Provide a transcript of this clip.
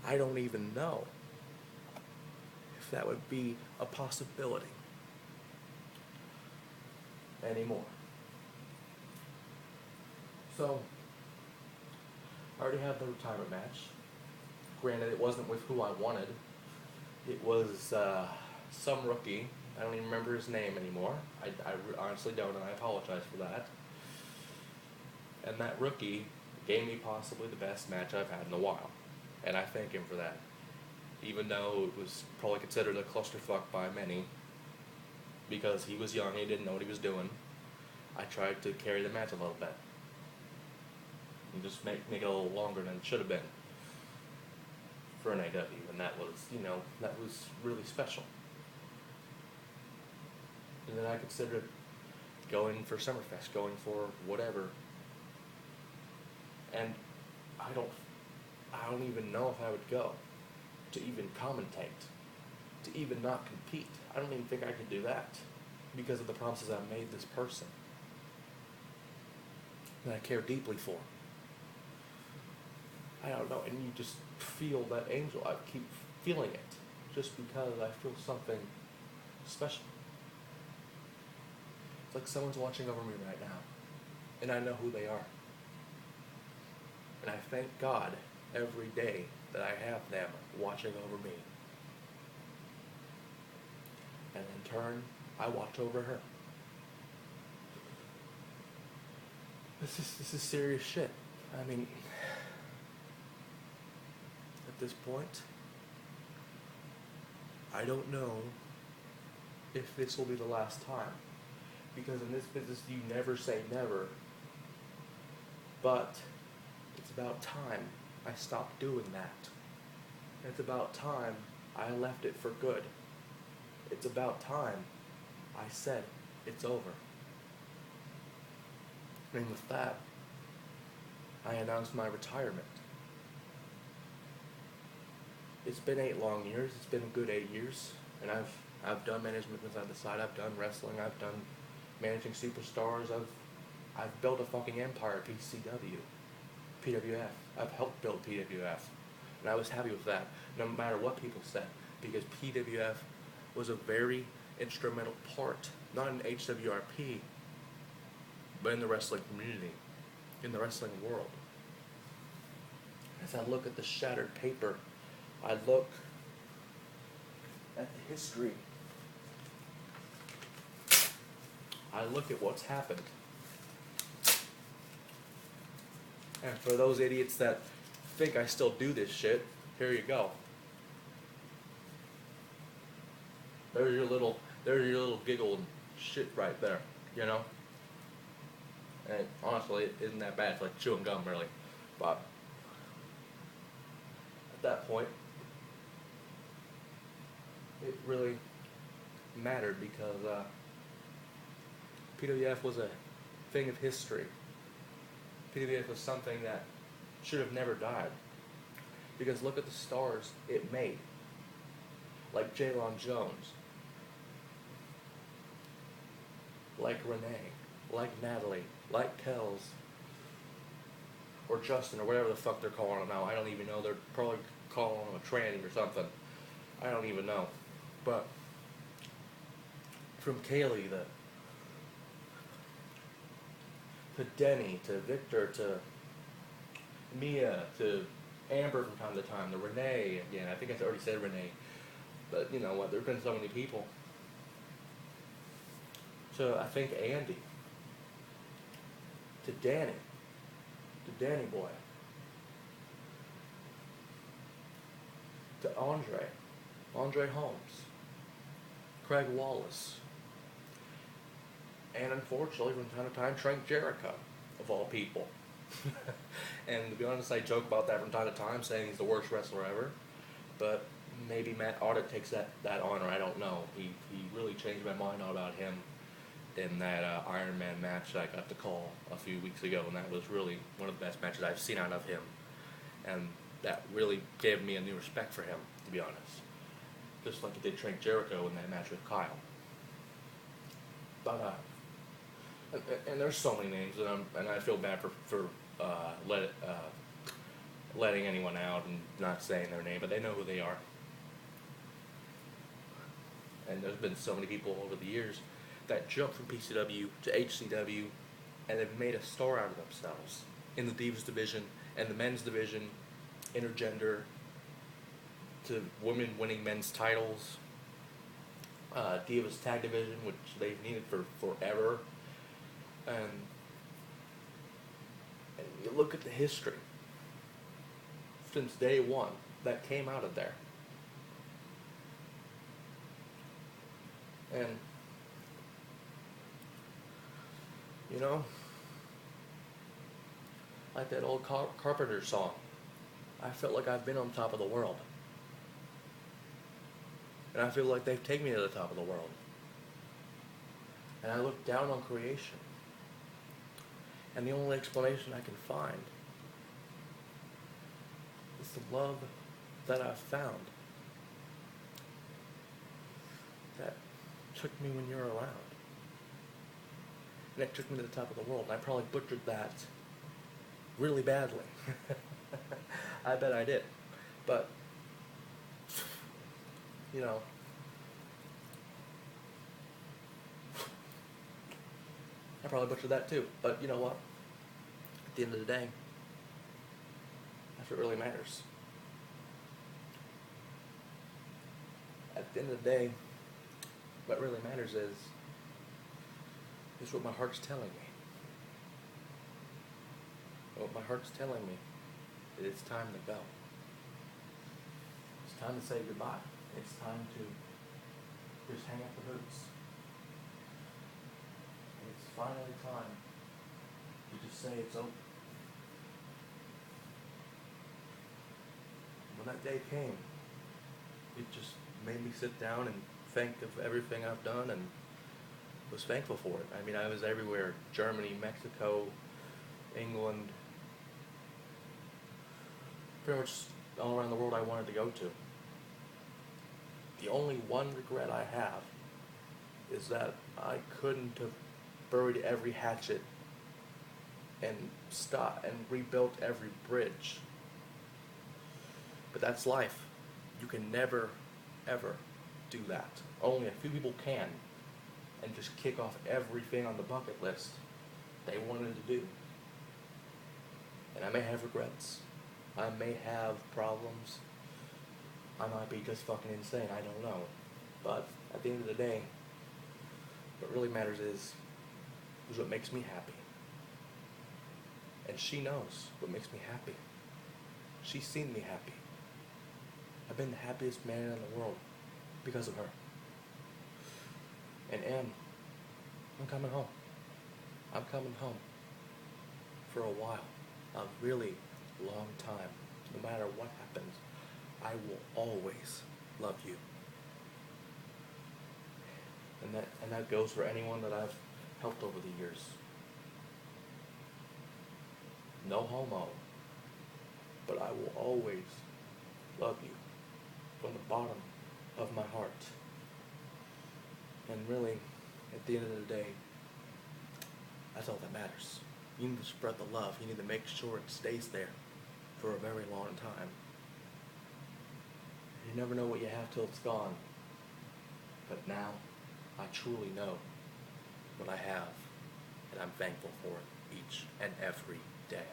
I don't even know if that would be a possibility anymore. So, I already have the retirement match. Granted, it wasn't with who I wanted. It was some rookie. I don't even remember his name anymore. I honestly don't, and I apologize for that. And that rookie gave me possibly the best match I've had in a while. And I thank him for that. Even though it was probably considered a clusterfuck by many, because he was young, he didn't know what he was doing, I tried to carry the match a little bit. And just make it a little longer than it should have been for an AW. And that was, that was really special. And then I considered going for Summerfest, going for whatever. And I don't even know if I would go to even commentate, to even not compete. I don't even think I could do that because of the promises I made this person that I care deeply for. I don't know, and you just feel that angel. I keep feeling it just because I feel something special. It's like someone's watching over me right now, and I know who they are. And I thank God every day that I have them watching over me. And in turn, I watch over her. This is serious shit. I mean, at this point, I don't know if this will be the last time. Because in this business, you never say never. But it's about time I stopped doing that. It's about time I left it for good. It's about time I said it's over. And with that, I announced my retirement. It's been 8 long years. It's been a good 8 years. And I've done management inside the side. I've done wrestling. I've done managing superstars. I've built a fucking empire at PWF. I've helped build PWF. And I was happy with that, no matter what people said, because PWF was a very instrumental part, not in HWRP, but in the wrestling community, in the wrestling world. As I look at the shattered paper, I look at the history. I look at what's happened. And for those idiots that think I still do this shit, here you go. There's your little giggle and shit right there, And honestly, it isn't that bad. It's like chewing gum, really. But at that point, it really mattered because PWF was a thing of history. PWF was something that should have never died. Because look at the stars it made. Like Jalon Jones. Like Renee. Like Natalie. Like Kells. Or Justin, or whatever the fuck they're calling him now. I don't even know. They're probably calling him a tranny or something. I don't even know. But from Kaylee to Denny, to Victor, to Mia, to Amber from time to time, to Renee again. I think I already said Renee. But you know what, there have been so many people. So I think Andy. To Danny Boy. To Andre Holmes. Craig Wallace. And unfortunately, from time to time, Trent Jericho, of all people. And to be honest, I joke about that from time to time, saying he's the worst wrestler ever. But maybe Matt Audit takes that honor, I don't know. He really changed my mind about him in that Iron Man match that I got to call a few weeks ago, and that was really one of the best matches I've seen out of him. And that really gave me a new respect for him, to be honest. Just like it did Trent Jericho in that match with Kyle. But and there's so many names, and I feel bad for letting anyone out and not saying their name, but they know who they are. And there's been so many people over the years that jumped from PCW to HCW and have made a star out of themselves in the Divas division and the men's division, intergender, to women winning men's titles, Divas tag division, which they've needed for forever. And you look at the history since day one that came out of there. And, you know, like that old Carpenter song, I felt like I've been on top of the world. And I feel like they've taken me to the top of the world. And I look down on creation. And the only explanation I can find is the love that I've found that took me when you're around. And it took me to the top of the world. And I probably butchered that really badly. I bet I did. But, you know, I probably butchered that too. But you know what? At the end of the day, that's what really matters. At the end of the day, what really matters is what my heart's telling me. What my heart's telling me is it's time to go. It's time to say goodbye. It's time to just hang up the boots. It's finally time to just say it's over. When that day came, it just made me sit down and think of everything I've done and was thankful for it. I mean, I was everywhere. Germany, Mexico, England, pretty much all around the world I wanted to go to. The only one regret I have is that I couldn't have buried every hatchet and rebuilt every bridge. But that's life. You can never, ever do that. Only a few people can, and just kick off everything on the bucket list they wanted to do. And I may have regrets. I may have problems. I might be just fucking insane. I don't know. But at the end of the day, what really matters is what makes me happy. And she knows what makes me happy. She's seen me happy. I've been the happiest man in the world because of her. And Em, I'm coming home. I'm coming home for a while. A really long time. No matter what happens, I will always love you. And that goes for anyone that I've helped over the years. No homo. But I will always love you from the bottom of my heart. And really, at the end of the day, that's all that matters. You need to spread the love. You need to make sure it stays there for a very long time. You never know what you have till it's gone. But now, I truly know what I have, and I'm thankful for it each and every day.